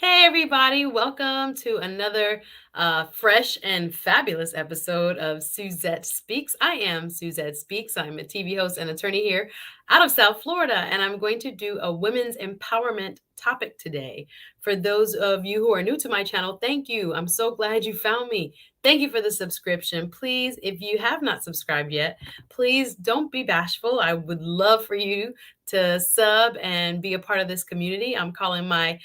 Hey, everybody, welcome to another fresh and fabulous episode of Suzette Speaks. I am Suzette Speaks. I'm a TV host and attorney here out of South Florida, and I'm going to do a women's empowerment topic today. For those of you who are new to my channel, thank you. I'm so glad you found me. Thank you for the subscription. Please, if you have not subscribed yet, please don't be bashful. I would love for you to sub and be a part of this community. I'm calling my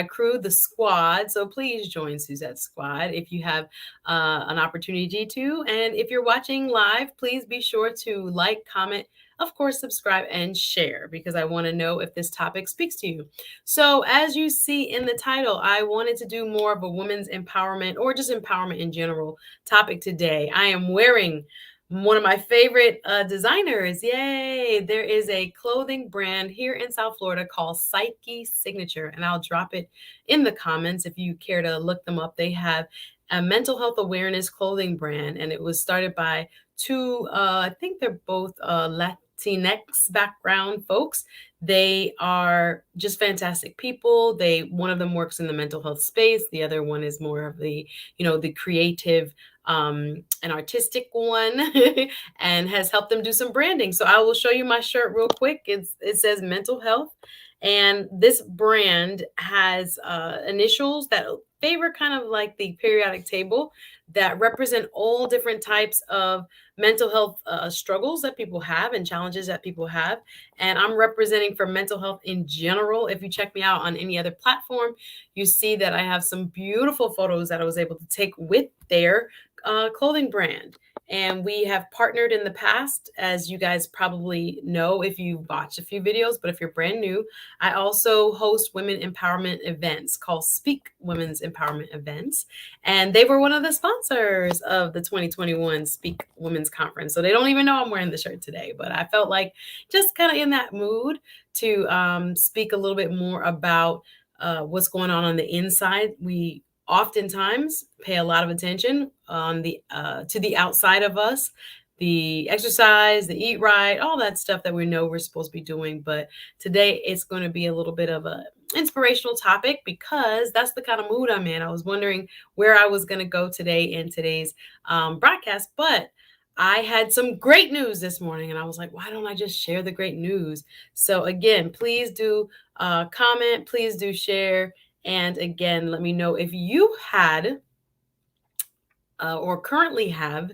crew, the squad. So please join Suzette's squad if you have an opportunity to. And if you're watching live, please be sure to like, comment, of course, subscribe and share because I want to know if this topic speaks to you. So, as you see in the title, I wanted to do more of a women's empowerment or just empowerment in general topic today. I am wearing one of my favorite designers. Yay! There is a clothing brand here in South Florida called Psyche Signature, and I'll drop it in the comments if you care to look them up. They have a mental health awareness clothing brand, and it was started by two, I think they're both Latinx background folks. They are just fantastic people. One of them works in the mental health space. The other one is more of the creative an artistic one and has helped them do some branding. So I will show you my shirt real quick. It says mental health. And this brand has initials that favor kind of like the periodic table that represent all different types of mental health struggles that people have and challenges that people have. And I'm representing for mental health in general. If you check me out on any other platform, you see that I have some beautiful photos that I was able to take with their clothing brand. And we have partnered in the past, as you guys probably know if you watched a few videos, but if you're brand new, I also host women empowerment events called Speak Women's Empowerment Events. And they were one of the sponsors of the 2021 Speak Women's Conference. So they don't even know I'm wearing the shirt today, but I felt like just kind of in that mood to speak a little bit more about what's going on the inside. We oftentimes pay a lot of attention on the to the outside of us, the exercise, the eat right, all that stuff that we know we're supposed to be doing. But today it's going to be a little bit of a inspirational topic because that's the kind of mood I'm in. I was wondering where I was going to go today in today's broadcast, but I had some great news this morning and I was like, why don't I just share the great news? So again, please do comment, please do share. And again, let me know if you had or currently have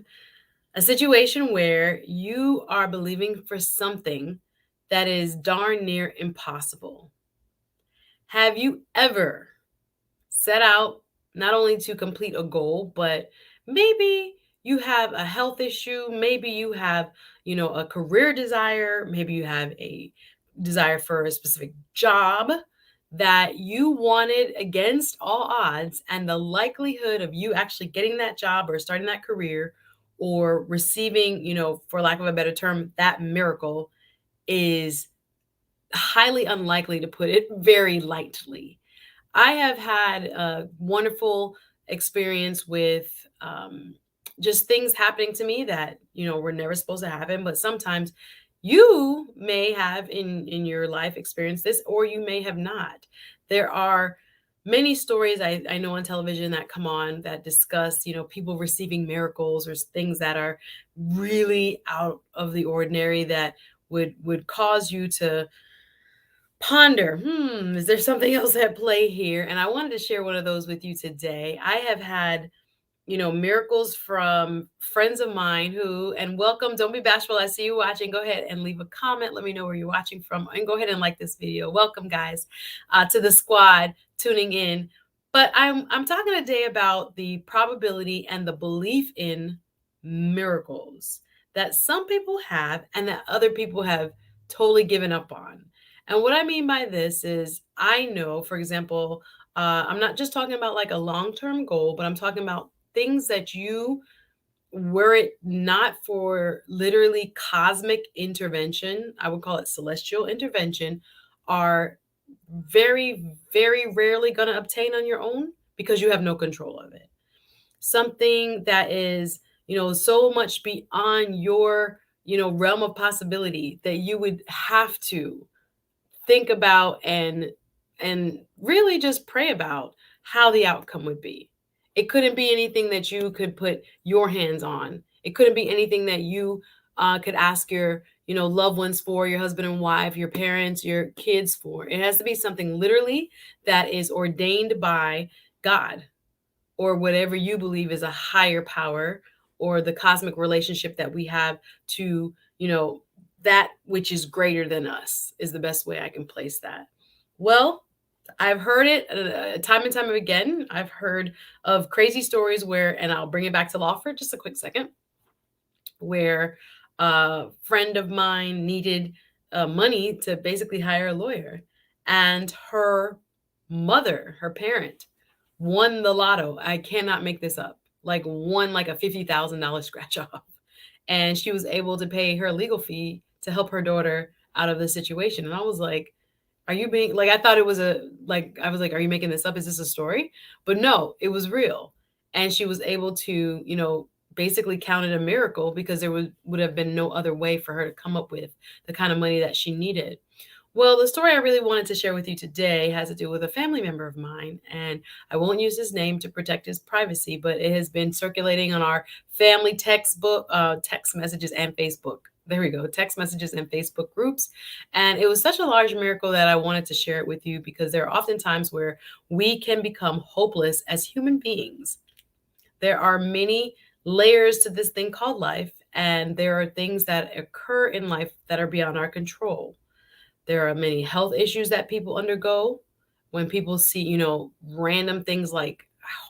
a situation where you are believing for something that is darn near impossible. Have you ever set out not only to complete a goal, but maybe you have a health issue, maybe you have, a career desire, maybe you have a desire for a specific job that you wanted against all odds, and the likelihood of you actually getting that job or starting that career or receiving, for lack of a better term, that miracle is highly unlikely, to put it very lightly. I have had a wonderful experience with just things happening to me that were never supposed to happen. But sometimes you may have in your life experienced this, or you may have not. There are many stories I know on television that come on that discuss people receiving miracles or things that are really out of the ordinary that would cause you to ponder, is there something else at play here? And I wanted to share one of those with you today. I have had, miracles from friends of mine and welcome, don't be bashful. I see you watching. Go ahead and leave a comment. Let me know where you're watching from and go ahead and like this video. Welcome, guys, to the squad tuning in. But I'm talking today about the probability and the belief in miracles that some people have and that other people have totally given up on. And what I mean by this is I know, for example, I'm not just talking about like a long-term goal, but I'm talking about things that were it not for literally cosmic intervention, I would call it celestial intervention, are very, very rarely going to obtain on your own because you have no control of it. Something that is, so much beyond your, realm of possibility that you would have to think about and and really just pray about how the outcome would be. It couldn't be anything that you could put your hands on. It couldn't be anything that you could ask your, loved ones for, your husband and wife, your parents, your kids for. It has to be something literally that is ordained by God, or whatever you believe is a higher power, or the cosmic relationship that we have to, that which is greater than us, is the best way I can place that. Well, I've heard it time and time again. I've heard of crazy stories where, and I'll bring it back to law for just a quick second, where a friend of mine needed money to basically hire a lawyer. And her mother, her parent, won the lotto. I cannot make this up. Like, won like a $50,000 scratch off. And she was able to pay her legal fee to help her daughter out of the situation. And I was like, are you being like, I thought it was I was like, are you making this up? Is this a story? But no, it was real. And she was able to, basically count it a miracle, because there would have been no other way for her to come up with the kind of money that she needed. Well, the story I really wanted to share with you today has to do with a family member of mine, and I won't use his name to protect his privacy, but it has been circulating on our family text messages and Facebook. There we go, text messages and Facebook groups. And it was such a large miracle that I wanted to share it with you, because there are often times where we can become hopeless as human beings. There are many layers to this thing called life, and there are things that occur in life that are beyond our control. There are many health issues that people undergo when people see, random things like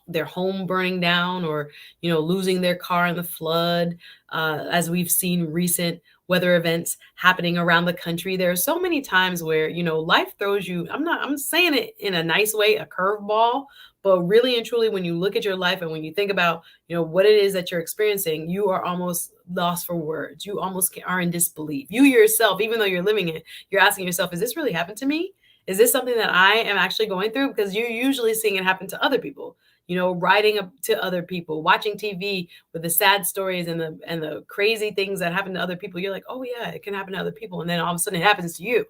their home burning down, or, losing their car in the flood. As we've seen recent weather events happening around the country, there are so many times where, life throws you, I'm saying it in a nice way, a curveball, but really and truly, when you look at your life and when you think about, what it is that you're experiencing, you are almost lost for words. You almost are in disbelief. You yourself, even though you're living it, you're asking yourself, is this really happened to me? Is this something that I am actually going through? Because you're usually seeing it happen to other people, writing up to other people, watching TV with the sad stories and the crazy things that happen to other people. You're like, oh yeah, it can happen to other people. And then all of a sudden it happens to you.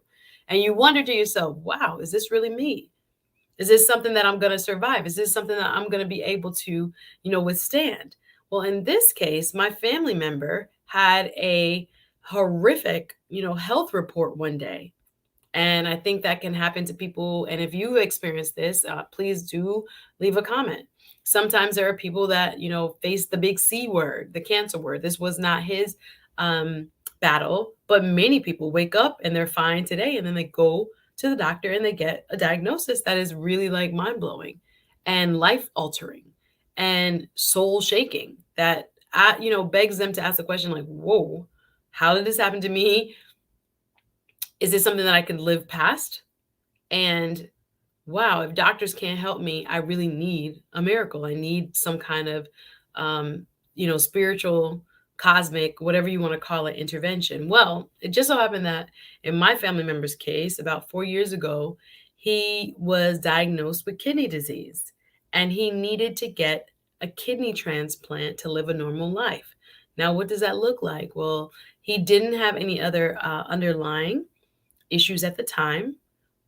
And you wonder to yourself, wow, is this really me? Is this something that I'm going to survive? Is this something that I'm going to be able to, withstand? Well, in this case, my family member had a horrific, health report one day. And I think that can happen to people. And if you experience this, please do leave a comment. Sometimes there are people that, face the big C word, the cancer word. This was not his um, battle, but many people wake up and they're fine today. And then they go to the doctor and they get a diagnosis that is really like mind blowing and life altering and soul shaking, that, begs them to ask the question like, whoa, how did this happen to me? Is this something that I could live past? And wow, if doctors can't help me, I really need a miracle. I need some kind of, spiritual, cosmic, whatever you want to call it, intervention. Well, it just so happened that in my family member's case, about 4 years ago, he was diagnosed with kidney disease, and he needed to get a kidney transplant to live a normal life. Now, what does that look like? Well, he didn't have any other underlying issues at the time,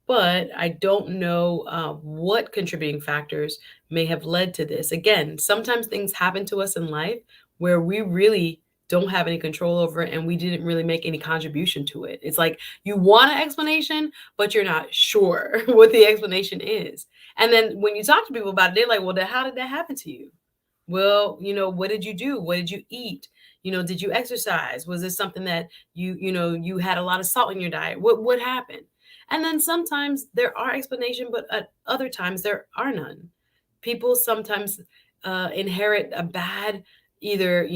but I don't know what contributing factors may have led to this. Again, sometimes things happen to us in life where we really don't have any control over it, and we didn't really make any contribution to it. It's like you want an explanation, but you're not sure what the explanation is. And then when you talk to people about it, they're like, well, then how did that happen to you? Well, what did you do? What did you eat? Did you exercise? Was this something that you had a lot of salt in your diet? What happened? And then sometimes there are explanations, but at other times there are none. People sometimes inherit a bad, either,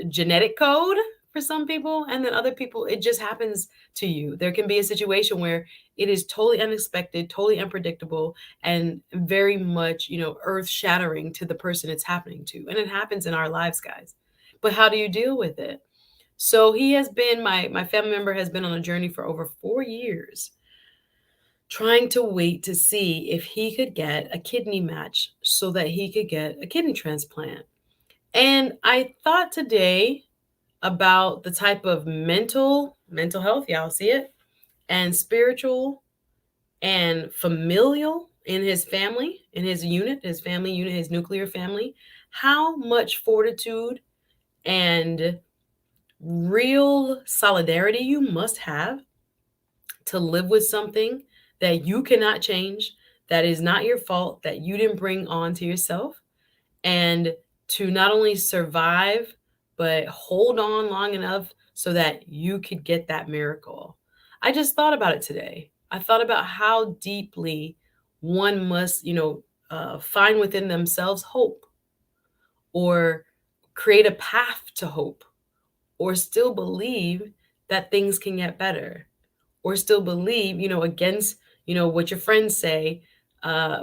genetic code for some people, and then other people, it just happens to you. There can be a situation where it is totally unexpected, totally unpredictable, and very much, earth shattering to the person it's happening to. And it happens in our lives, guys. But how do you deal with it? So he has been, my family member has been on a journey for over 4 years, trying to wait to see if he could get a kidney match so that he could get a kidney transplant. And I thought today about the type of mental health, y'all see it, and spiritual and familial in his family, in his unit, his family unit, his nuclear family, how much fortitude and real solidarity you must have to live with something that you cannot change, that is not your fault, that you didn't bring on to yourself, and to not only survive, but hold on long enough so that you could get that miracle. I just thought about it today. I thought about how deeply one must, find within themselves hope, or create a path to hope, or still believe that things can get better, or still believe, against, what your friends say,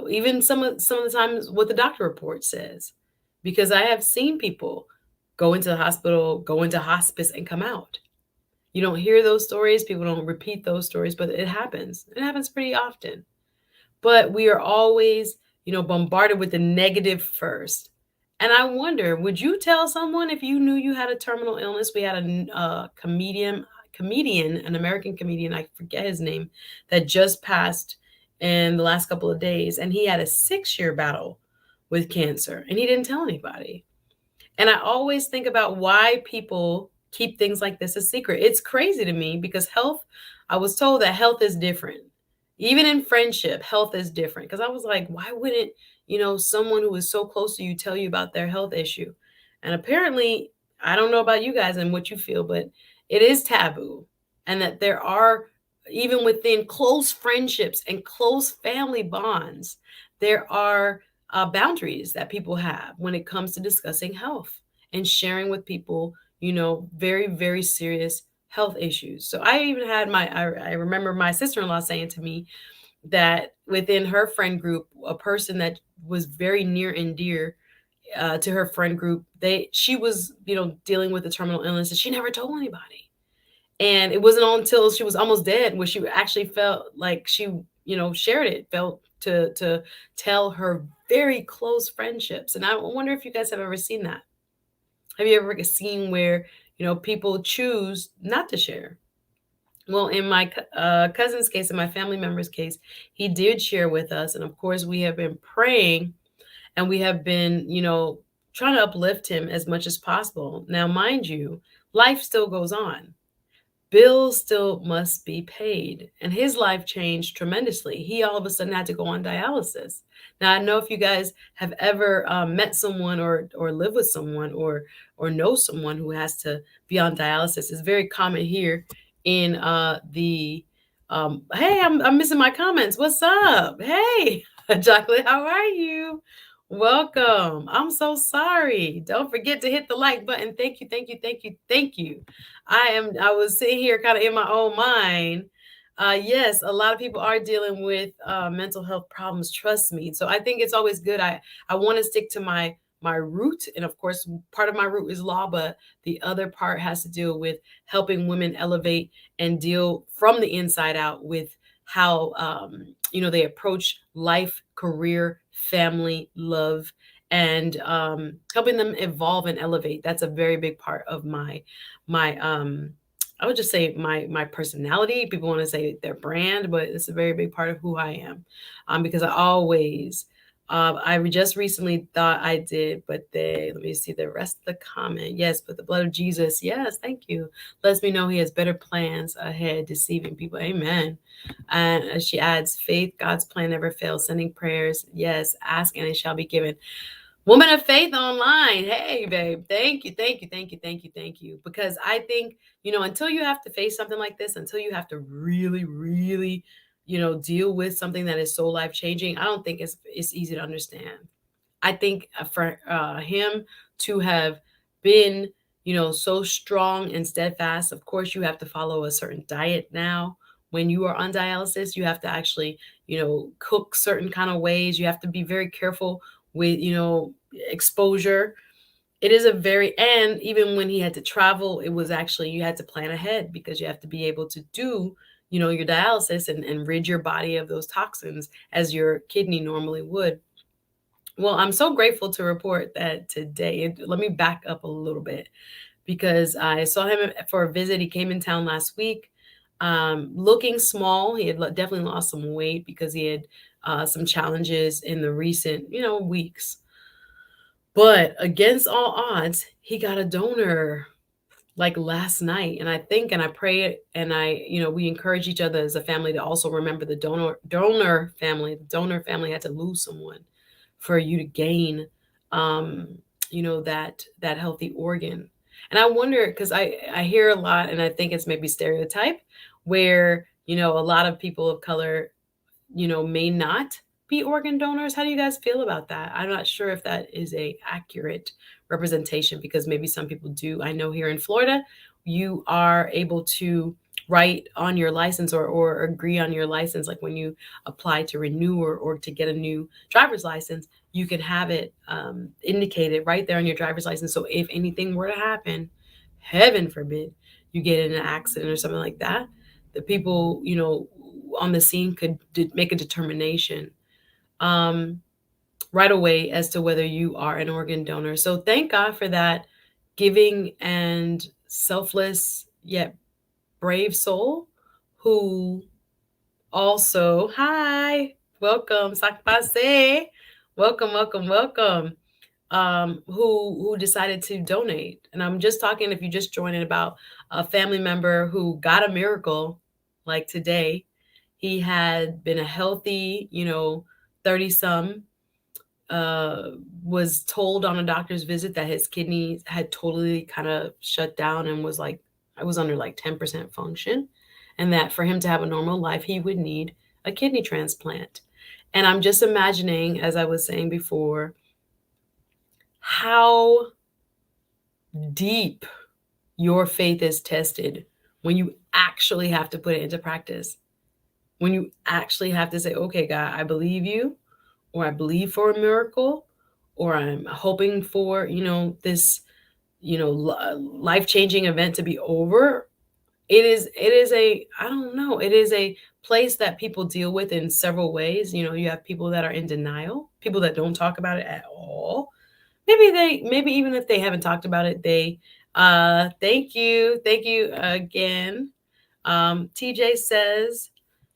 even some of the times what the doctor report says. Because I have seen people go into the hospital, go into hospice, and come out. You don't hear those stories, people don't repeat those stories, but it happens. It happens pretty often. But we are always, bombarded with the negative first. And I wonder, would you tell someone if you knew you had a terminal illness? We had a comedian, an American comedian, I forget his name, that just passed in the last couple of days, and he had a 6-year battle with cancer, and he didn't tell anybody. And I always think about why people keep things like this a secret. It's crazy to me because health, I was told that health is different. Even in friendship, health is different. Because I was like, why wouldn't, someone who is so close to you tell you about their health issue? And apparently, I don't know about you guys and what you feel, but it is taboo. And that there are, even within close friendships and close family bonds, there are boundaries that people have when it comes to discussing health and sharing with people, very, very serious health issues. So I even had I remember my sister in law saying to me that within her friend group, a person that was very near and dear to her friend group, she was, dealing with a terminal illness, and she never told anybody. And it wasn't until she was almost dead where she actually felt like she, shared it, felt to tell her very close friendships. And I wonder if you guys have ever seen that. Have you ever seen where, people choose not to share? Well, in my cousin's case, in my family member's case, he did share with us. And of course, we have been praying, and we have been, trying to uplift him as much as possible. Now, mind you, life still goes on, bills still must be paid. And his life changed tremendously. He all of a sudden had to go on dialysis. Now, I know if you guys have ever met someone, or live with someone, or know someone who has to be on dialysis, it's very common here in the hey, I'm missing my comments. What's up? Hey, Chocolate, how are you? Welcome. I'm so sorry. Don't forget to hit the like button. Thank you, thank you, thank you, thank you. I was sitting here kind of in my own mind. Yes, a lot of people are dealing with mental health problems, trust me. So I think it's always good. I want to stick to my root, and of course part of my root is law, but the other part has to deal with helping women elevate and deal from the inside out with how they approach life, career, family, love, and helping them evolve and elevate. That's a very big part of my I would just say my personality. People want to say their brand, but it's a very big part of who I am. Because I just recently thought I did, but let me see the rest of the comment. Yes, but the blood of Jesus, yes, thank you, lets me know he has better plans ahead, deceiving people. Amen. And she adds, faith, God's plan never fails, sending prayers. Yes, ask and it shall be given. Woman of Faith Online. Hey, babe. Thank you. Thank you. Thank you. Thank you. Thank you. Because I think, until you have to face something like this, until you have to really, really, deal with something that is so life changing, I don't think it's easy to understand. I think for him to have been, so strong and steadfast, of course, you have to follow a certain diet now. When you are on dialysis, you have to actually, cook certain kind of ways. You have to be very careful with, exposure. It is a very, and even when he had to travel, it was actually, you had to plan ahead because you have to be able to do, your dialysis, and rid your body of those toxins as your kidney normally would. Well, I'm so grateful to report that today, let me back up a little bit because I saw him for a visit. He came in town last week. Looking small. He had definitely lost some weight because he had some challenges in the recent, weeks. But against all odds, he got a donor like last night. And I think and I pray and we encourage each other as a family to also remember the donor family. The donor family had to lose someone for you to gain um, that healthy organ. And I wonder because I hear a lot and I think it's maybe stereotype where, a lot of people of color may not be organ donors. How do you guys feel about that? I'm not sure if that is a accurate representation because maybe some people do. I know here in Florida, you are able to write on your license or agree on your license, like when you apply to renew or to get a new driver's license, you can have it indicated right there on your driver's license. So if anything were to happen, heaven forbid, you get in an accident or something like that, the people, on the scene could make a determination um, right away as to whether you are an organ donor. So thank God for that giving and selfless yet brave soul who also, hi, welcome, sakpase, welcome, welcome, welcome. Who decided to donate. And I'm just talking, if you just joined in, about a family member who got a miracle like today. He had been a healthy, 30 some, uh, was told on a doctor's visit that his kidneys had totally kind of shut down and was like, I was under like 10% function. And that for him to have a normal life, he would need a kidney transplant. And I'm just imagining, as I was saying before, how deep your faith is tested when you actually have to put it into practice. When you actually have to say, okay, God, I believe you, or I believe for a miracle, or I'm hoping for, this, life-changing event to be over. It is a, I don't know, it is a place that people deal with in several ways. You have people that are in denial, people that don't talk about it at all. Maybe even if they haven't talked about it, they thank you again. TJ says,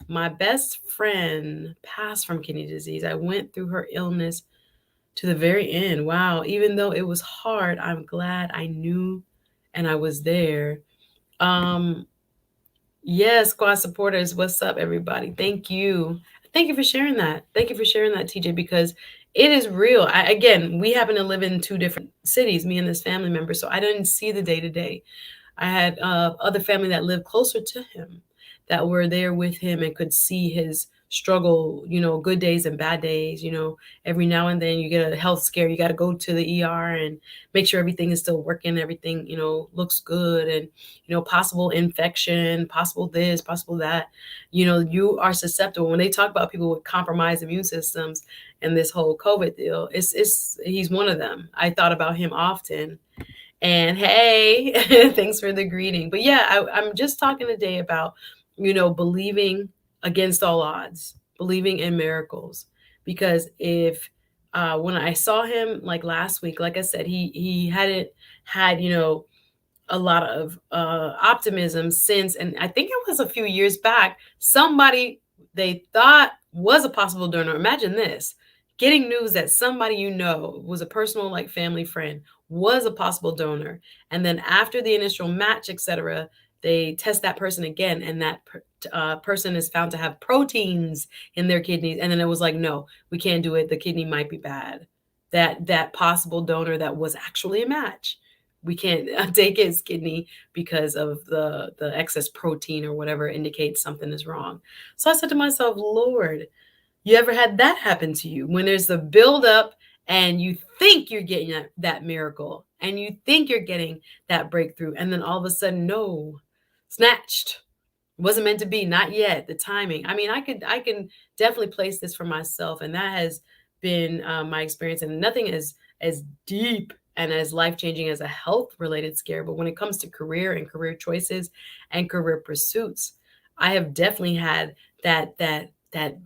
my best friend passed from kidney disease. I went through her illness to the very end. Wow. Even though it was hard, I'm glad I knew and I was there. Um, yes, squad supporters, what's up, everybody? Thank you. Thank you for sharing that. Thank you for sharing that, TJ, because it is real. Again, we happen to live in two different cities, me and this family member, so I didn't see the day to day. I had other family that lived closer to him that were there with him and could see his struggle, good days and bad days. Every now and then you get a health scare, you got to go to the ER and make sure everything is still working, everything, looks good, and, possible infection, possible this, possible that. You are susceptible. When they talk about people with compromised immune systems and this whole COVID deal, it's he's one of them. I thought about him often. And hey, thanks for the greeting. But yeah, I'm just talking today about, believing against all odds, believing in miracles. Because if when I saw him like last week, like I said, he hadn't had, a lot of optimism since, and I think it was a few years back, somebody they thought was a possible donor. Imagine this, getting news that somebody was a personal, like, family friend, was a possible donor. And then after the initial match, etc., they test that person again, and that person is found to have proteins in their kidneys. And then it was like, no, we can't do it. The kidney might be bad. That possible donor that was actually a match, we can't take his kidney because of the excess protein or whatever indicates something is wrong. So I said to myself, Lord, you ever had that happen to you when there's the buildup and you think you're getting that miracle and you think you're getting that breakthrough, and then all of a sudden, no, snatched, wasn't meant to be, not yet, the timing. I mean, I can definitely place this for myself, and that has been my experience, and nothing as deep and as life-changing as a health-related scare. But when it comes to career and career choices and career pursuits, I have definitely had that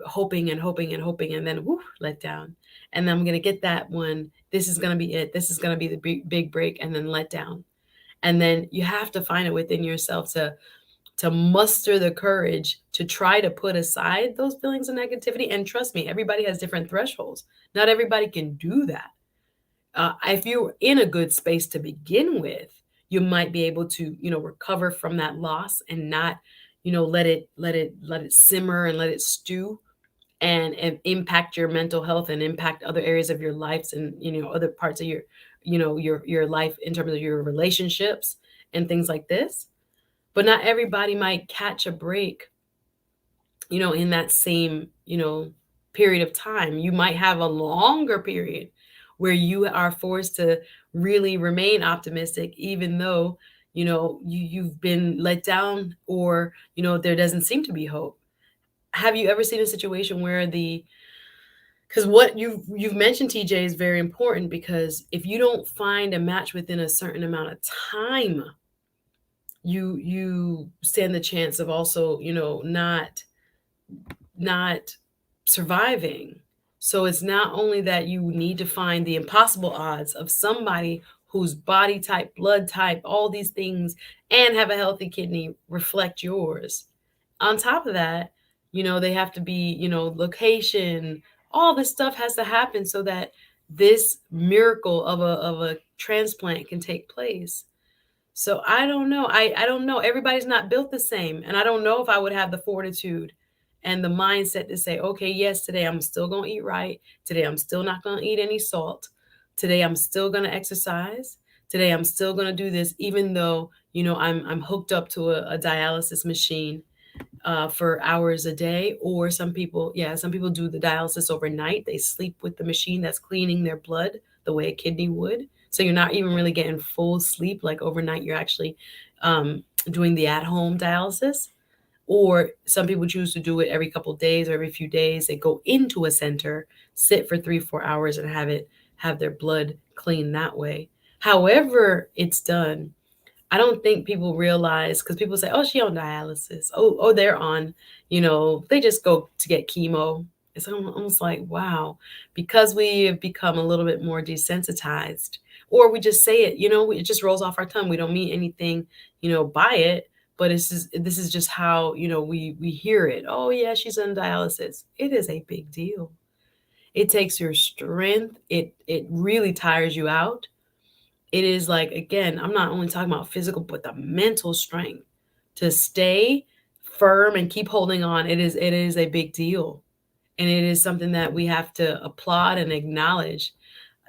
hoping and hoping and hoping, and then let down. And then I'm gonna get that one. This is gonna be it. This is gonna be the big break, and then let down. And then you have to find it within yourself to to muster the courage to try to put aside those feelings of negativity. And trust me, everybody has different thresholds. Not everybody can do that. If you're in a good space to begin with, you might be able to, recover from that loss and not, let it simmer and let it stew and impact your mental health and impact other areas of your lives and other parts of your your life in terms of your relationships and things like this. But not everybody might catch a break, in that same, period of time. You might have a longer period where you are forced to really remain optimistic, even though, you've been let down, or, there doesn't seem to be hope. Have you ever seen a situation where because what you've mentioned, TJ, is very important, because if you don't find a match within a certain amount of time, you stand the chance of also, not surviving. So it's not only that you need to find the impossible odds of somebody whose body type, blood type, all these things, and have a healthy kidney reflect yours. On top of that, they have to be, location, all this stuff has to happen so that this miracle of a transplant can take place. So I don't know. I don't know. Everybody's not built the same. And I don't know if I would have the fortitude and the mindset to say, okay, yes, today I'm still going to eat right. Today I'm still not going to eat any salt. Today I'm still going to exercise. Today I'm still going to do this, even though, I'm hooked up to a dialysis machine for hours a day. Or some people do the dialysis overnight. They sleep with the machine that's cleaning their blood the way a kidney would. So you're not even really getting full sleep. Like overnight, you're actually doing the at-home dialysis. Or some people choose to do it every couple of days or every few days. They go into a center, sit for 3-4 hours, and have their blood cleaned that way. However it's done, I don't think people realize, because people say, "Oh, she on dialysis. Oh, they're on, they just go to get chemo." It's almost like, wow, because we have become a little bit more desensitized, or we just say it, it just rolls off our tongue. We don't mean anything, by it, but this is just how, we hear it. Oh yeah, she's on dialysis. It is a big deal. It takes your strength. It really tires you out. It is like, again, I'm not only talking about physical, but the mental strength to stay firm and keep holding on. It is a big deal. And it is something that we have to applaud and acknowledge.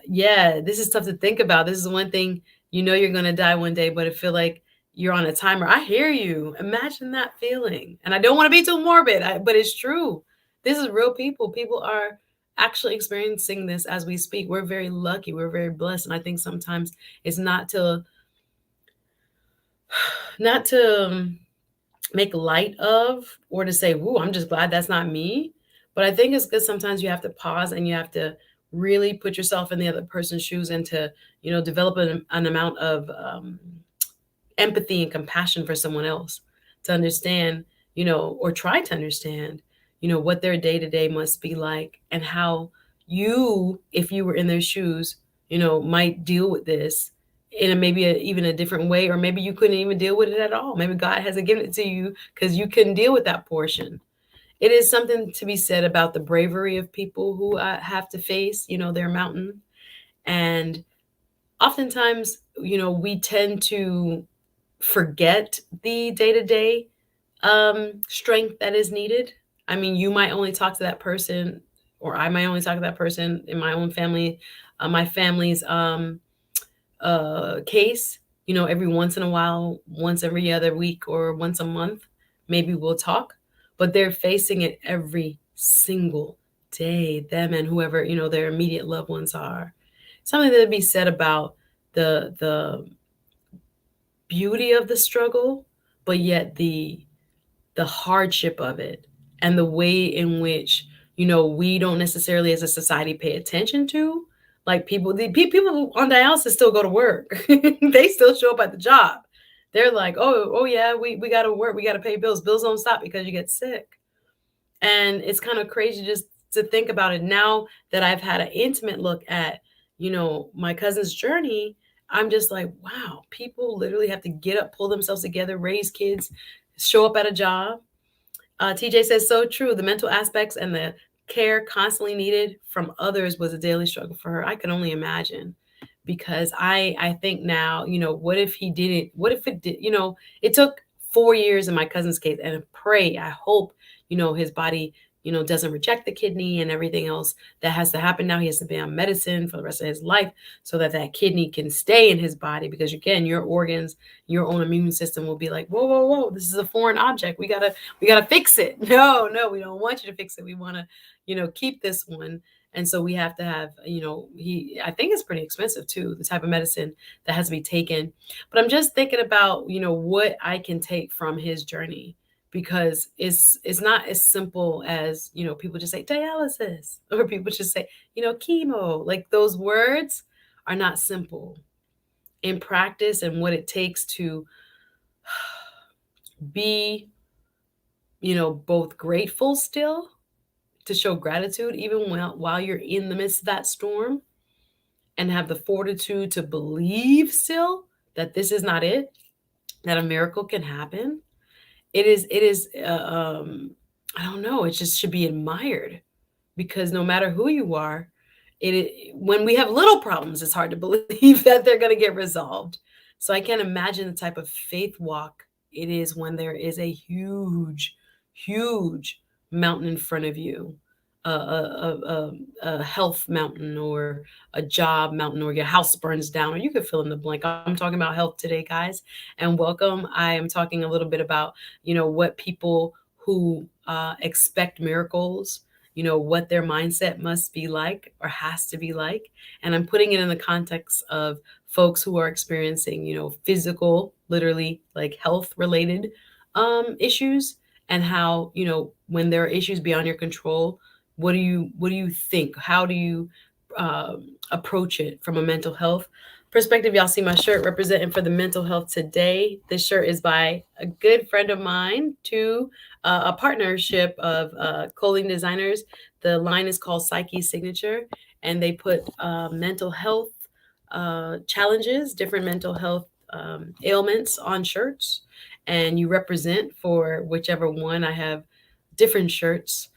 Yeah, this is tough to think about. This is one thing, you're going to die one day, but I feel like you're on a timer. I hear you. Imagine that feeling. And I don't want to be too morbid, but it's true. This is real people. People are actually experiencing this as we speak. We're very lucky. We're very blessed. And I think sometimes it's not to make light of, or to say, "Woo, I'm just glad that's not me." But I think it's good sometimes you have to pause and you have to really put yourself in the other person's shoes, and to, develop an amount of empathy and compassion for someone else, to understand, or try to understand, what their day to day must be like, and how you, if you were in their shoes, might deal with this in even a different way, or maybe you couldn't even deal with it at all. Maybe God hasn't given it to you because you couldn't deal with that portion. It is something to be said about the bravery of people who have to face, their mountain. And oftentimes, we tend to forget the day-to-day strength that is needed. I mean, you might only talk to that person, or I might only talk to that person in my own family, my family's case, every once in a while, once every other week or once a month, maybe we'll talk. But they're facing it every single day, them and whoever, their immediate loved ones are. Something that would be said about the beauty of the struggle, but yet the hardship of it, and the way in which, we don't necessarily as a society pay attention to. Like people on dialysis still go to work. They still show up at the job. They're like, oh yeah, we got to work. We got to pay bills. Bills don't stop because you get sick. And it's kind of crazy just to think about it now that I've had an intimate look at, my cousin's journey. I'm just like, wow, people literally have to get up, pull themselves together, raise kids, show up at a job. TJ says, so true. The mental aspects and the care constantly needed from others was a daily struggle for her. I can only imagine, because I think now, what if he didn't? What if it did? It took 4 years in my cousin's case, and I hope, his body, doesn't reject the kidney and everything else that has to happen now. He has to be on medicine for the rest of his life so that that kidney can stay in his body, because again, your organs, your own immune system will be like, whoa, whoa, whoa, this is a foreign object. We gotta fix it. No, we don't want you to fix it. We want to, keep this one. And so we have to have, I think it's pretty expensive too, the type of medicine that has to be taken. But I'm just thinking about, what I can take from his journey, because it's not as simple as, people just say dialysis, or people just say, chemo. Like, those words are not simple in practice, and what it takes to be, both grateful still, to show gratitude even while you're in the midst of that storm, and have the fortitude to believe still that this is not it, that a miracle can happen. It is I don't know, it just should be admired, because no matter who you are, when we have little problems, it's hard to believe that they're going to get resolved. So I can't imagine the type of faith walk it is when there is a huge, huge mountain in front of you, a health mountain, or a job mountain, or your house burns down, or you could fill in the blank. I'm talking about health today, guys, and welcome. I am talking a little bit about, what people who expect miracles, what their mindset must be like, or has to be like. And I'm putting it in the context of folks who are experiencing, physical, literally, like health related issues, and how, when there are issues beyond your control, what do you think? How do you approach it from a mental health perspective? Y'all see my shirt representing for the mental health today. This shirt is by a good friend of mine, to a partnership of clothing designers. The line is called Psyche Signature, and they put mental health challenges, different mental health ailments on shirts, and you represent for whichever one. I have different shirts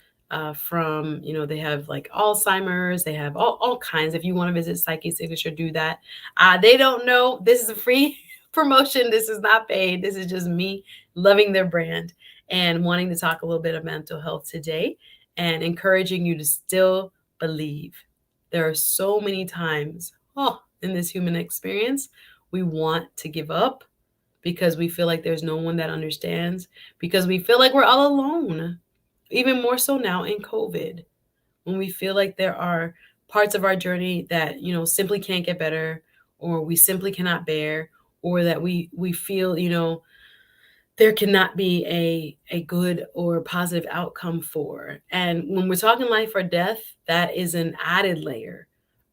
from, they have like Alzheimer's, they have all kinds. If you want to visit Psyche Signature, do that. They don't know this is a free promotion. This is not paid. This is just me loving their brand and wanting to talk a little bit of mental health today, and encouraging you to still believe. There are so many times, in this human experience, we want to give up, because we feel like there's no one that understands, because we feel like we're all alone. Even more so now in COVID, when we feel like there are parts of our journey that, simply can't get better, or we simply cannot bear, or that we feel, there cannot be a good or positive outcome for. And when we're talking life or death, that is an added layer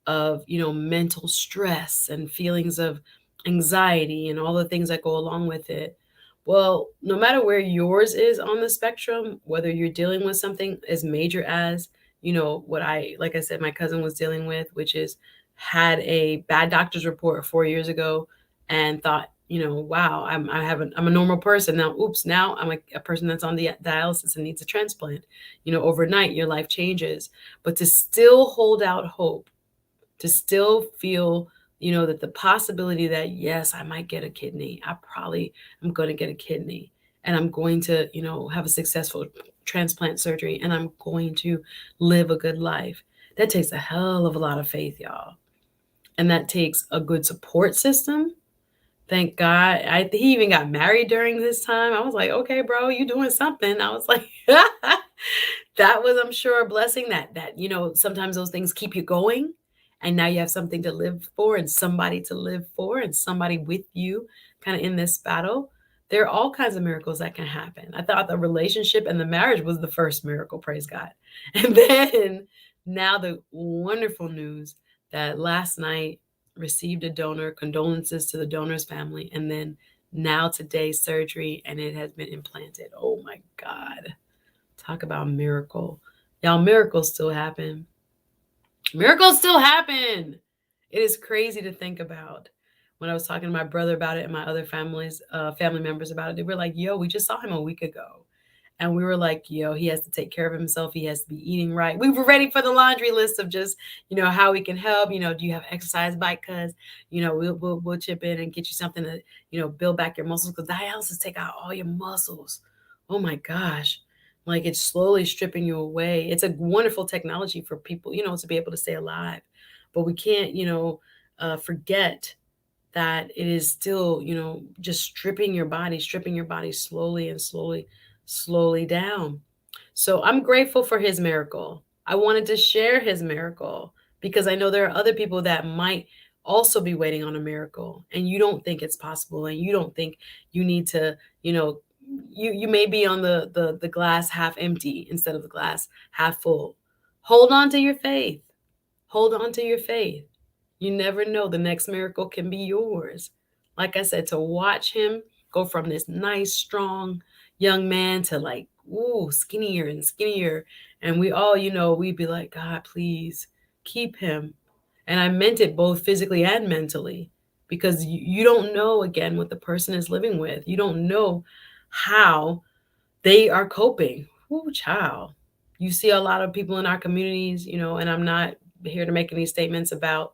of, mental stress and feelings of anxiety and all the things that go along with it. Well, no matter where yours is on the spectrum, whether you're dealing with something as major as, what like I said, my cousin was dealing with, which is had a bad doctor's report 4 years ago, and thought, wow, I'm a normal person now. Oops, now I'm a person that's on the dialysis and needs a transplant. Overnight your life changes, but to still hold out hope, to still feel, that the possibility that, yes, I might get a kidney. I probably am going to get a kidney, and I'm going to, have a successful transplant surgery, and I'm going to live a good life. That takes a hell of a lot of faith, y'all. And that takes a good support system. Thank God. He even got married during this time. I was like, okay, bro, you doing something. I was like, that was, I'm sure, a blessing that, sometimes those things keep you going. And now you have something to live for, and somebody to live for, and somebody with you kind of in this battle. There are all kinds of miracles that can happen. I thought the relationship and the marriage was the first miracle, praise God. And then now the wonderful news that last night received a donor, condolences to the donor's family, and then now today surgery, and it has been implanted. Oh my God. Talk about miracle. Y'all, miracles still happen. Miracles still happen. It is crazy to think about. When I was talking to my brother about it and my other family members about it, they were like, "Yo, we just saw him a week ago." And we were like, yo, he has to take care of himself. He has to be eating right. We were ready for the laundry list of just, how we can help. Do you have exercise bike? Cause, we'll chip in and get you something to, build back your muscles. Cause dialysis take out all your muscles. Oh my gosh. Like it's slowly stripping you away. It's a wonderful technology for people, to be able to stay alive. But we can't, forget that it is still, just stripping your body slowly and slowly down. So I'm grateful for his miracle. I wanted to share his miracle because I know there are other people that might also be waiting on a miracle and you don't think it's possible and you don't think you need to, you may be on the glass half empty instead of the glass half full. Hold on to your faith. Hold on to your faith. You never know. The next miracle can be yours. Like I said, to watch him go from this nice, strong young man to like, ooh, skinnier and skinnier. And we all, we'd be like, God, please keep him. And I meant it both physically and mentally because you don't know, again, what the person is living with. You don't know how they are coping. Ooh, child. You see a lot of people in our communities, and I'm not here to make any statements about,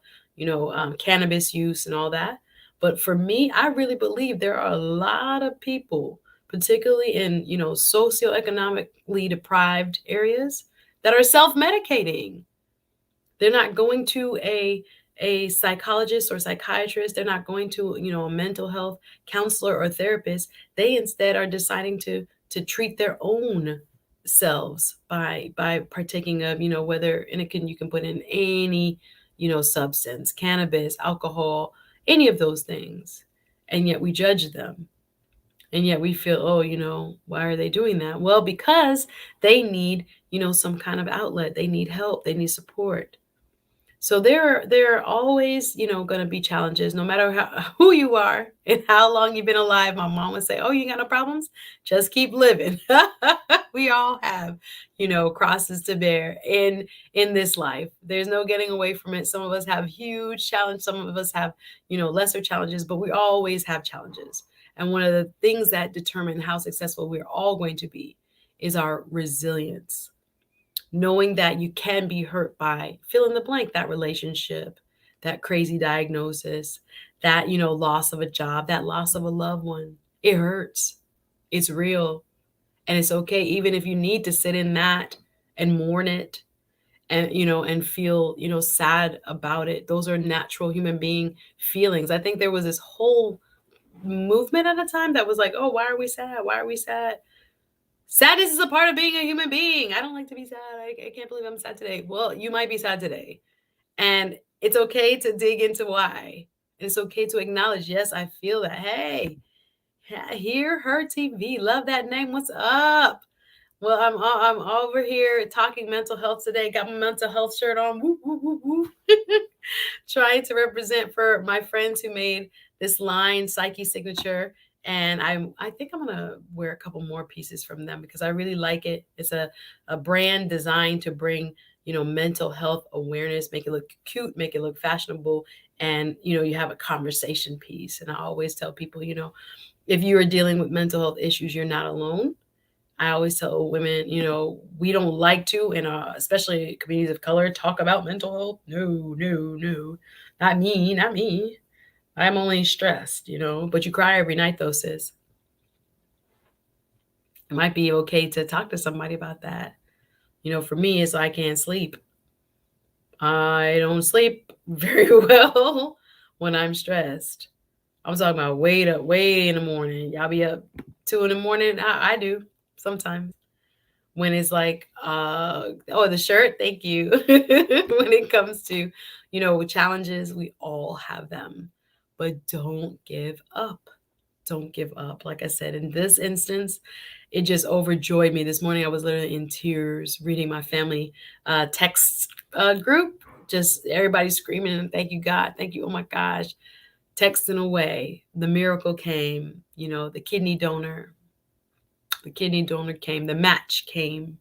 cannabis use and all that. But for me, I really believe there are a lot of people, particularly in, socioeconomically deprived areas, that are self-medicating. They're not going to a psychologist or psychiatrist. They're not going to, a mental health counselor or therapist. They instead are deciding to treat their own selves by partaking of, whether and it can you can put in any, substance, cannabis, alcohol, any of those things. And yet we judge them. And yet we feel, oh, why are they doing that? Well, because they need, some kind of outlet. They need help. They need support. So there are always, going to be challenges, no matter who you are and how long you've been alive. My mom would say, "Oh, you got no problems? Just keep living." We all have, crosses to bear in this life. There's no getting away from it. Some of us have huge challenges. Some of us have, lesser challenges, but we always have challenges. And one of the things that determine how successful we're all going to be is our resilience, knowing that you can be hurt by fill in the blank, that relationship, that crazy diagnosis, that, loss of a job, that loss of a loved one. It hurts. It's real. And it's okay, even if you need to sit in that and mourn it and, and feel, sad about it. Those are natural human being feelings. I think there was this whole movement at a time that was like, oh, why are we sad? Why are we sad? Sadness is a part of being a human being. I don't like to be sad. I can't believe I'm sad today. Well, you might be sad today. And it's okay to dig into why. It's okay to acknowledge, yes, I feel that. Hey, hear her TV. Love that name. What's up? Well, I'm over here talking mental health today. Got my mental health shirt on. Woo, woo, woo, woo. Trying to represent for my friends who made this line, Psyche Signature. And I think I'm gonna wear a couple more pieces from them because I really like it. It's a brand designed to bring, mental health awareness, make it look cute, make it look fashionable, and you have a conversation piece. And I always tell people, if you are dealing with mental health issues, you're not alone. I always tell women, we don't like to, in especially communities of color, talk about mental health. No, no, no, not me, not me. I'm only stressed, but you cry every night though, sis. It might be okay to talk to somebody about that. For me, it's I can't sleep. I don't sleep very well when I'm stressed. I'm talking about way in the morning. Y'all be up 2 in the morning. I do sometimes. When it's like, oh, the shirt, thank you. When it comes to, challenges, we all have them. But don't give up. Don't give up. Like I said, in this instance, it just overjoyed me. This morning, I was literally in tears reading my family text group. Just everybody screaming, and thank you, God. Thank you. Oh my gosh. Texting away. The miracle came. The kidney donor. The kidney donor came. The match came.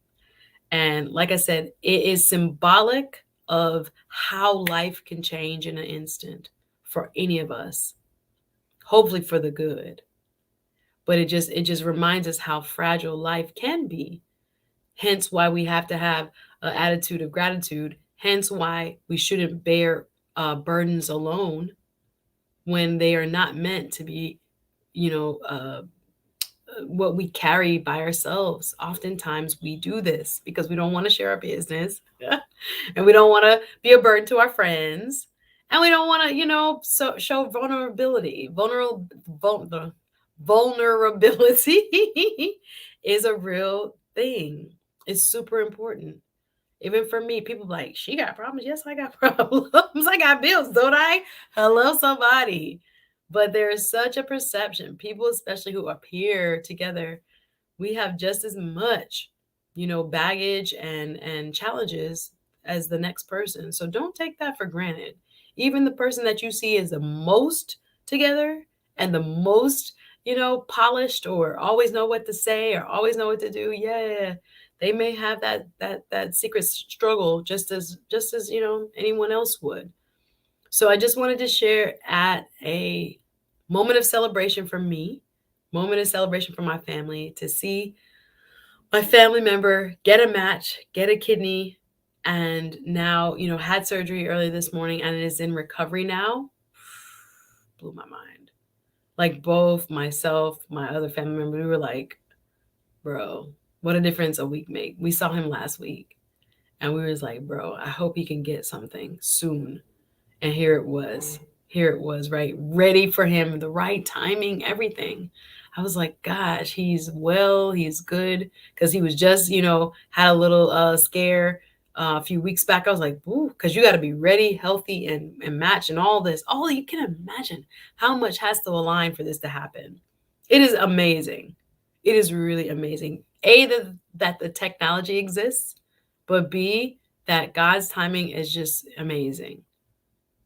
And like I said, it is symbolic of how life can change in an instant for any of us. hopefully for the good. But it just reminds us how fragile life can be. Hence why we have to have an attitude of gratitude. Hence why we shouldn't bear burdens alone when they are not meant to be, you know, what we carry by ourselves. Oftentimes we do this because we don't want to share our business and we don't want to be a burden to our friends and we don't want to, show vulnerability. Vulnerability is a real thing. It's super important. Even for me, people like, she got problems. Yes, I got problems. I got bills, don't I? Hello, somebody. But there is such a perception. People, especially who appear together, we have just as much, baggage and challenges as the next person. So don't take that for granted. Even the person that you see is the most together and the most, polished or always know what to say or always know what to do. Yeah, they may have that secret struggle just as anyone else would. So I just wanted to share at a moment of celebration for me, moment of celebration for my family to see my family member get a match, get a kidney, and now, had surgery early this morning and is in recovery now. Blew my mind. Like both myself, my other family member, we were like, bro, what a difference a week make. We saw him last week and we was like, bro, I hope he can get something soon. And here it was. Here it was, right? Ready for him, the right timing, everything. I was like, gosh, he's well, he's good. Because he was just, had a little scare a few weeks back. I was like, ooh, because you got to be ready, healthy, and match and all this. All you can imagine how much has to align for this to happen. It is amazing. It is really amazing. A, that the technology exists, but B, that God's timing is just amazing.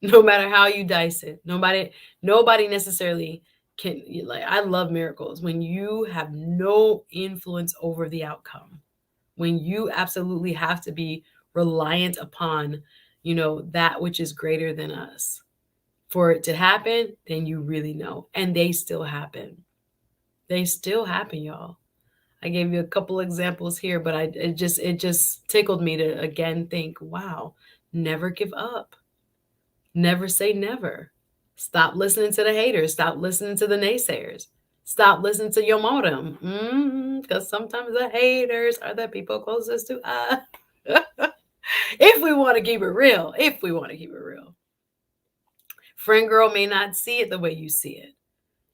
No matter how you dice it, nobody necessarily can, like, I love miracles when you have no influence over the outcome, when you absolutely have to be reliant upon, that which is greater than us for it to happen. Then you really know, and they still happen. They still happen, y'all. I gave you a couple examples here, but it just tickled me to again think, wow, never give up. Never say never. Stop listening to the haters. Stop listening to the naysayers. Stop listening to your modem. Because sometimes the haters are the people closest to us. If we want to keep it real. If we want to keep it real. Friend girl may not see it the way you see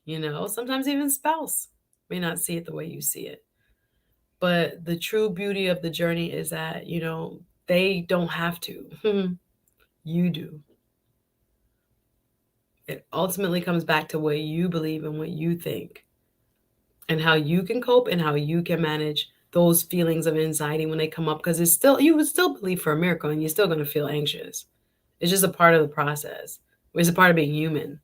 it. Sometimes even spouse may not see it the way you see it. But the true beauty of the journey is that, they don't have to. You do. It ultimately comes back to what you believe and what you think and how you can cope and how you can manage those feelings of anxiety when they come up, because you would still believe for a miracle and you're still going to feel anxious. It's just a part of the process. It's a part of being human.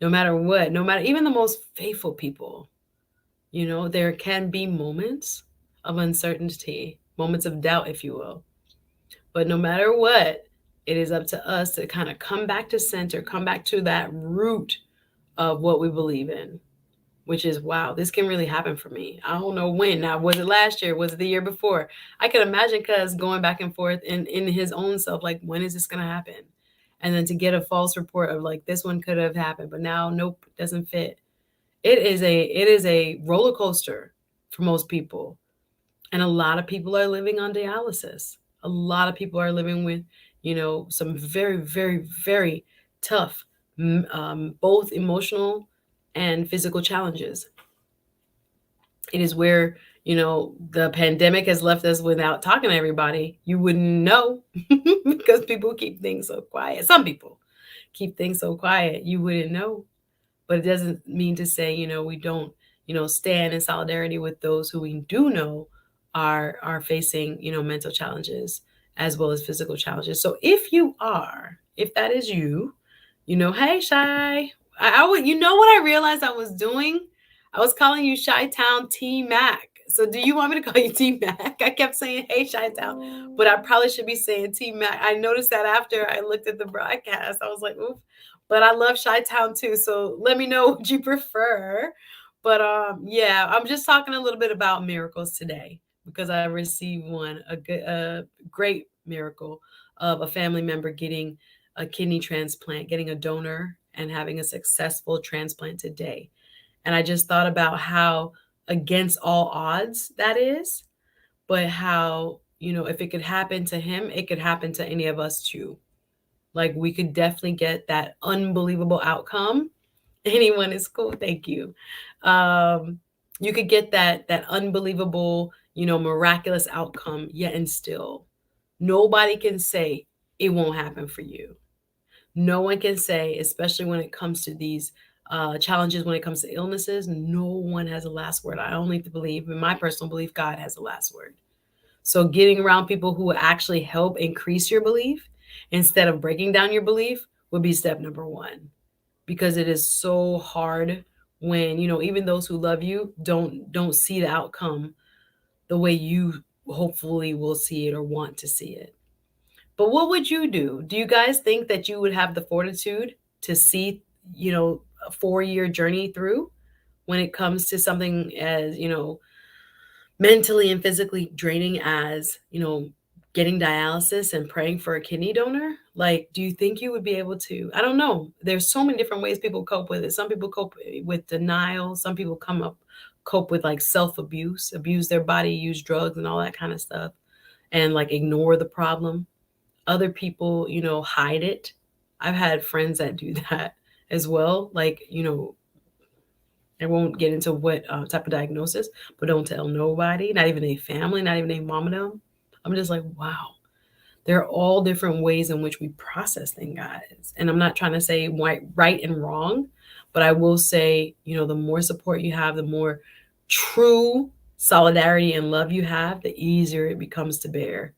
No matter what, no matter even the most faithful people, there can be moments of uncertainty, moments of doubt, if you will. But no matter what, it is up to us to kind of come back to center, come back to that root of what we believe in, which is, wow, this can really happen for me. I don't know when. Now, was it last year? Was it the year before? I can imagine Cuz going back and forth in his own self, like, when is this going to happen? And then to get a false report of like, this one could have happened, but now, nope, doesn't fit. It is a roller coaster for most people. And a lot of people are living on dialysis. A lot of people are living with, some very, very, very tough, both emotional and physical challenges. It is where, the pandemic has left us without talking to everybody. You wouldn't know because people keep things so quiet. Some people keep things so quiet, you wouldn't know. But it doesn't mean to say, we don't, stand in solidarity with those who we do know are facing, mental challenges as well as physical challenges. So if that is you, hey, Shy. I would, what I realized I was doing? I was calling you Shy Town T Mac. So do you want me to call you T Mac? I kept saying, hey, Chi-Town, but I probably should be saying T Mac. I noticed that after I looked at the broadcast. I was like, oof. But I love Chi-Town too. So let me know what you prefer. But yeah, I'm just talking a little bit about miracles today because I received one, a great miracle of a family member getting a kidney transplant, getting a donor and having a successful transplant today. And I just thought about how against all odds that is, but how, if it could happen to him, it could happen to any of us too. Like we could definitely get that unbelievable outcome. Anyone is cool. Thank you. Um, you could get that unbelievable, miraculous outcome, yet and still nobody can say it won't happen for you. No one can say, especially when it comes to these challenges, when it comes to illnesses, no one has a last word. I only believe, in my personal belief, God has the last word. So getting around people who will actually help increase your belief instead of breaking down your belief would be step number one, because it is so hard when, even those who love you don't see the outcome the way you hopefully will see it or want to see it. But what would you do? Do you guys think that you would have the fortitude to see, a 4-year journey through when it comes to something as, mentally and physically draining as, getting dialysis and praying for a kidney donor? Like, do you think you would be able to? I don't know. There's so many different ways people cope with it. Some people cope with denial. Some people cope with like self-abuse, abuse their body, use drugs and all that kind of stuff, and like ignore the problem. Other people, hide it. I've had friends that do that as well. Like, I won't get into what type of diagnosis, but don't tell nobody, not even a family, not even a mom and them. I'm just like, wow, there are all different ways in which we process things, guys. And I'm not trying to say right and wrong, but I will say, the more support you have, the more true solidarity and love you have, the easier it becomes to bear.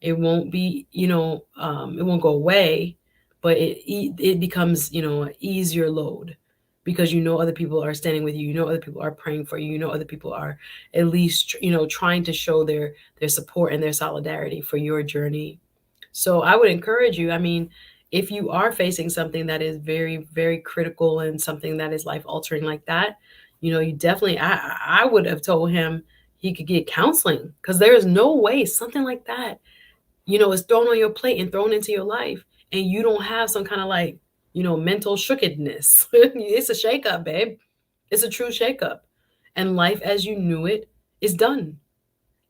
It won't be, it won't go away, but it becomes, an easier load because other people are standing with you. Other people are praying for you. Other people are at least, trying to show their support and their solidarity for your journey. So I would encourage you. I mean, if you are facing something that is very, very critical and something that is life altering like that, you definitely, I would have told him he could get counseling, because there is no way something like that, is thrown on your plate and thrown into your life, and you don't have some kind of like, mental shookedness. It's a shakeup, babe. It's a true shakeup. And life as you knew it is done.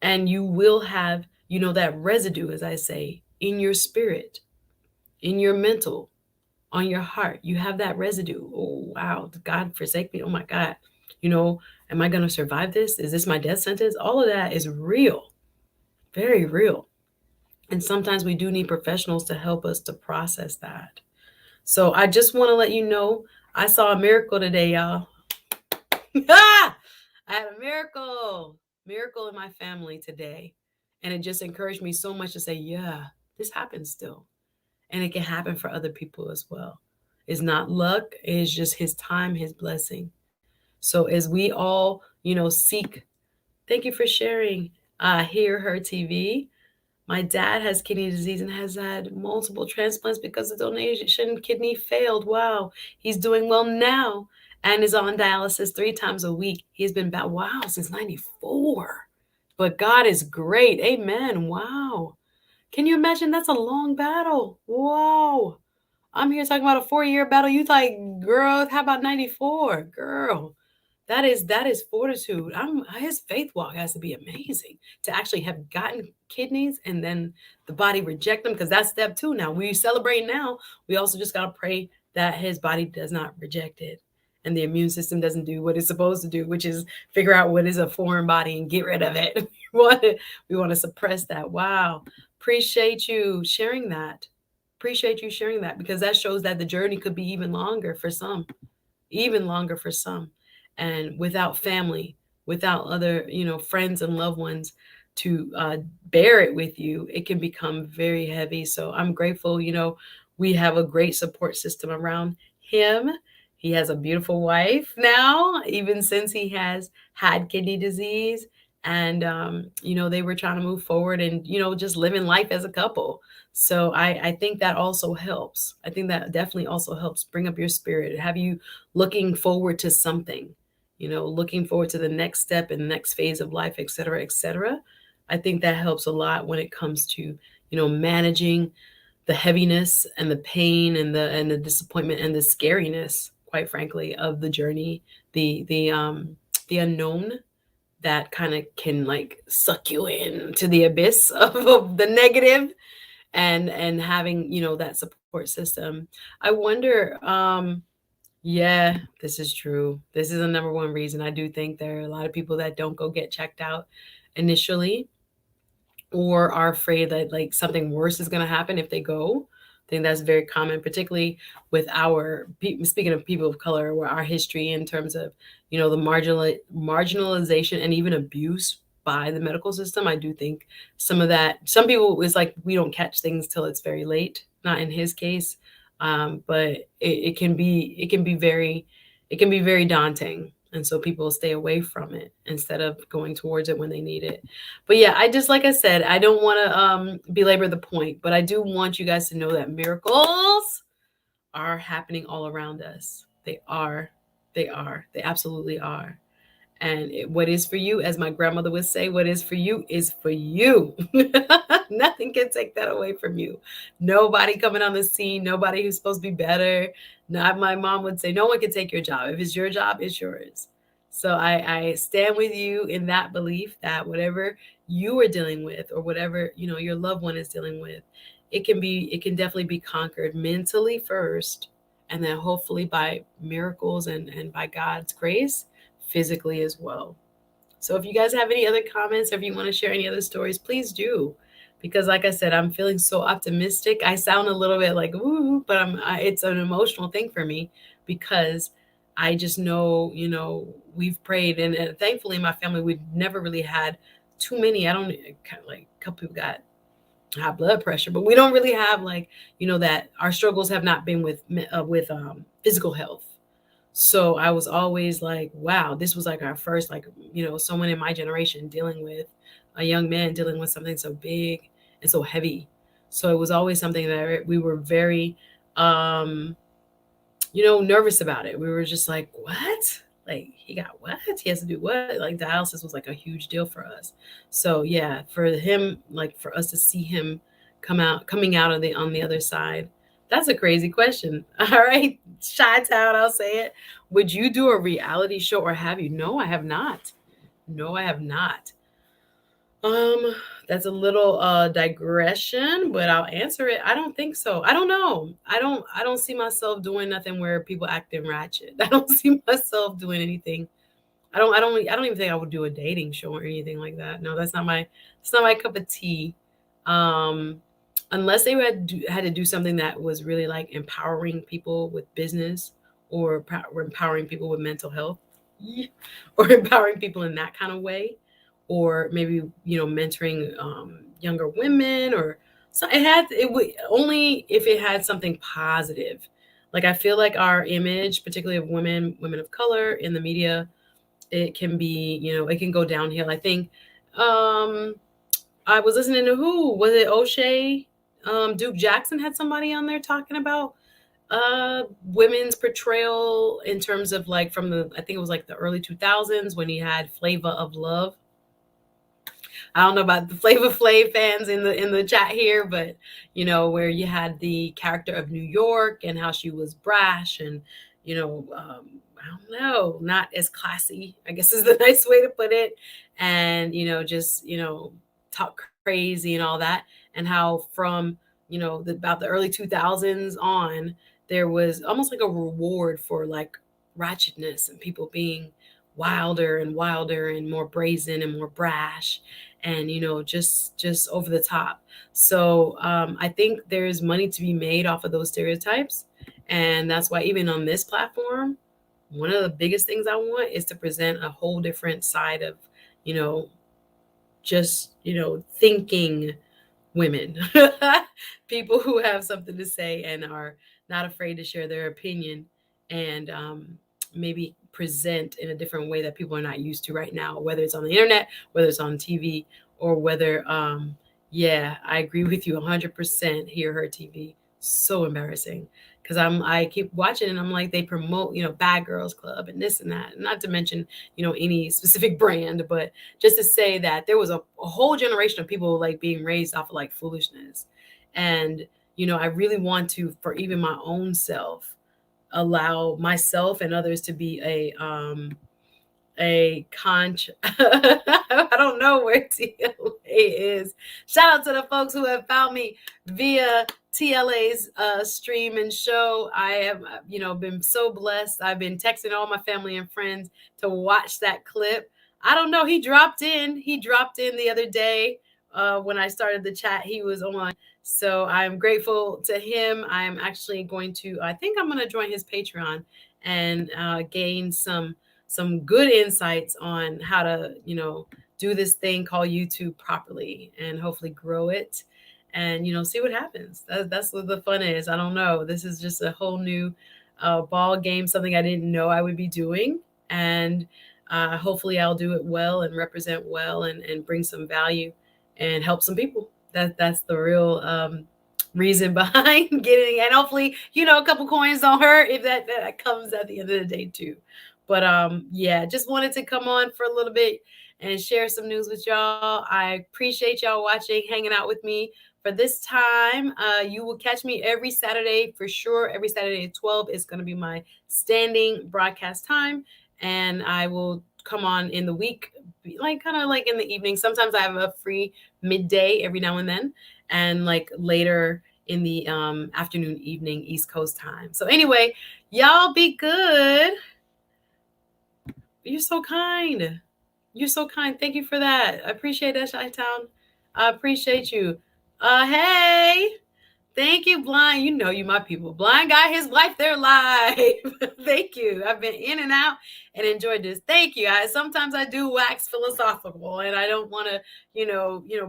And you will have, that residue, as I say, in your spirit, in your mental, on your heart. You have that residue. Oh, wow. God forsake me. Oh, my God. Am I going to survive this? Is this my death sentence? All of that is real, very real. And sometimes we do need professionals to help us to process that. So I just want to let you know, I saw a miracle today, y'all. I had a miracle in my family today. And it just encouraged me so much to say, yeah, this happens still. And it can happen for other people as well. It's not luck, it's just his time, his blessing. So as we all, seek, thank you for sharing, Hear Her TV. My dad has kidney disease and has had multiple transplants because the donation kidney failed. Wow. He's doing well now and is on dialysis 3 times a week. He's been back, wow, since 94. But God is great. Amen. Wow. Can you imagine? That's a long battle. Wow. I'm here talking about a 4-year battle. You like, girl, how about 94? Girl, that is fortitude. His faith walk has to be amazing to actually have gotten kidneys and then the body reject them, because that's step 2. Now we celebrate now. We also just gotta pray that his body does not reject it and the immune system doesn't do what it's supposed to do, which is figure out what is a foreign body and get rid of it. We want to suppress that. Wow. Appreciate you sharing that. Appreciate you sharing that, because that shows that the journey could be even longer for some, even longer for some. And without family, without other, friends and loved ones to bear it with you, it can become very heavy. So I'm grateful, we have a great support system around him. He has a beautiful wife now, even since he has had kidney disease. and they were trying to move forward and just living life as a couple. So I think that also helps. I think that definitely also helps bring up your spirit, have you looking forward to something, looking forward to the next step and next phase of life, et cetera, et cetera. I think that helps a lot when it comes to managing the heaviness and the pain and the disappointment and the scariness, quite frankly, of the journey, the unknown that kind of can like suck you into the abyss of the negative, and having that support system. I wonder, yeah, this is true. This is a number one reason. I do think there are a lot of people that don't go get checked out initially, or are afraid that like something worse is going to happen if they go. I think that's very common, particularly with speaking of people of color, where our history in terms of the marginalization and even abuse by the medical system. I do think some people is like we don't catch things till it's very late. Not in his case, but it can be very daunting, and so people stay away from it instead of going towards it when they need it. But yeah, I just, like I said, I don't want to belabor the point, but I do want you guys to know that miracles are happening all around us. They absolutely are. And what is for you, as my grandmother would say, what is for you is for you. Nothing can take that away from you. Nobody coming on the scene, nobody who's supposed to be better. Not, my mom would say, no one can take your job. If it's your job, it's yours. So I stand with you in that belief that whatever you are dealing with, or whatever your loved one is dealing with, it can definitely be conquered mentally first, and then hopefully by miracles and by God's grace, physically as well. So if you guys have any other comments, or if you want to share any other stories, please do. Because like I said, I'm feeling so optimistic. I sound a little bit like ooh, but it's an emotional thing for me, because I just know, we've prayed, and thankfully in my family we've never really had too many. I don't kind of like, a couple people got high blood pressure, but we don't really have like, that our struggles have not been with physical health. So I was always like, wow, this was like our first, like, someone in my generation dealing with a young man dealing with something so big and so heavy. So it was always something that we were very, nervous about it. We were just like, what? Like, he got what? He has to do what? Like, dialysis was like a huge deal for us. So yeah, for him, like for us to see him coming out of the on the other side, that's a crazy question. All right, Shy Town, I'll say it. Would you do a reality show, or have you? No, I have not. No, I have not. Um, that's a little digression, but I'll answer it. I don't think so. I don't know. I don't see myself doing nothing where people acting ratchet. I don't see myself doing anything. I don't even think I would do a dating show or anything like that. No, that's not my cup of tea. Um Unless they had to do something that was really like empowering people with business, or empowering people with mental health, or empowering people in that kind of way, or maybe mentoring younger women, or so. It would only if it had something positive. Like, I feel like our image, particularly of women of color in the media, it can be, it can go downhill. I think I was listening to, who was it, O'Shea, Duke Jackson had somebody on there talking about women's portrayal in terms of like from the, I think it was like the early 2000s, when he had Flavor of Love. I don't know about the Flavor Flav fans in the chat here, but where you had the character of New York and how she was brash and I don't know, not as classy, I guess is the nice way to put it, and just talk crazy and all that, and how from about the early 2000s on, there was almost like a reward for like ratchetness and people being wilder and wilder and more brazen and more brash, and just over the top. So I think there's money to be made off of those stereotypes, and that's why even on this platform, one of the biggest things I want is to present a whole different side of you know just thinking women, people who have something to say and are not afraid to share their opinion, and maybe present in a different way that people are not used to right now, whether it's on the internet, whether it's on TV, or whether, yeah, I agree with you 100%. Hear Her TV, so embarrassing. Because I keep watching and I'm like, they promote, Bad Girls Club and this and that. Not to mention, any specific brand, but just to say that there was a whole generation of people like being raised off of like foolishness. And, I really want to, for even my own self, allow myself and others to be a conch. I don't know where TLA is. Shout out to the folks who have found me via TLA's stream and show. I have, been so blessed. I've been texting all my family and friends to watch that clip. I don't know. He dropped in. He dropped in the other day when I started the chat. He was on. So I'm grateful to him. I'm actually going to, I think I'm going to join his Patreon and gain some good insights on how to, do this thing called YouTube properly and hopefully grow it and, see what happens. That's what the fun is. I don't know. This is just a whole new ball game, something I didn't know I would be doing. And hopefully I'll do it well and represent well and bring some value and help some people. That's the real reason behind getting, and hopefully, a couple coins on her if that comes at the end of the day too. But yeah, just wanted to come on for a little bit and share some news with y'all. I appreciate y'all watching, hanging out with me for this time. You will catch me every Saturday for sure. Every Saturday at 12 is going to be my standing broadcast time. And I will come on in the week, like kind of like in the evening. Sometimes I have a free midday every now and then, and like later in the afternoon, evening, East Coast time. So anyway, y'all be good. You're so kind. You're so kind. Thank you for that. I appreciate that, Chi-Town. I appreciate you. Hey. Thank you, Blind. You my people. Blind guy, his wife, they're live. Thank you. I've been in and out and enjoyed this. Thank you. Sometimes I do wax philosophical and I don't want to,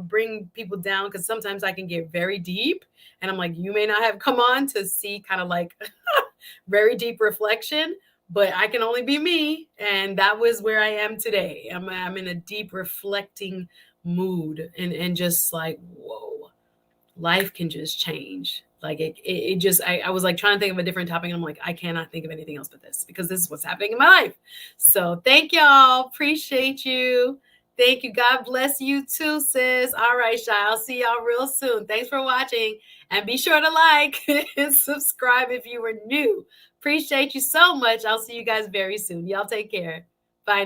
bring people down because sometimes I can get very deep. And I'm like, you may not have come on to see kind of like very deep reflection, but I can only be me. And that was where I am today. I'm in a deep reflecting mood and just like, whoa, life can just change. Like it just, I was like trying to think of a different topic. And I'm like, I cannot think of anything else but this because this is what's happening in my life. So thank y'all. Appreciate you. Thank you. God bless you too, sis. All right, Shy. I'll see y'all real soon. Thanks for watching. And be sure to like and subscribe if you were new. Appreciate you so much. I'll see you guys very soon. Y'all take care.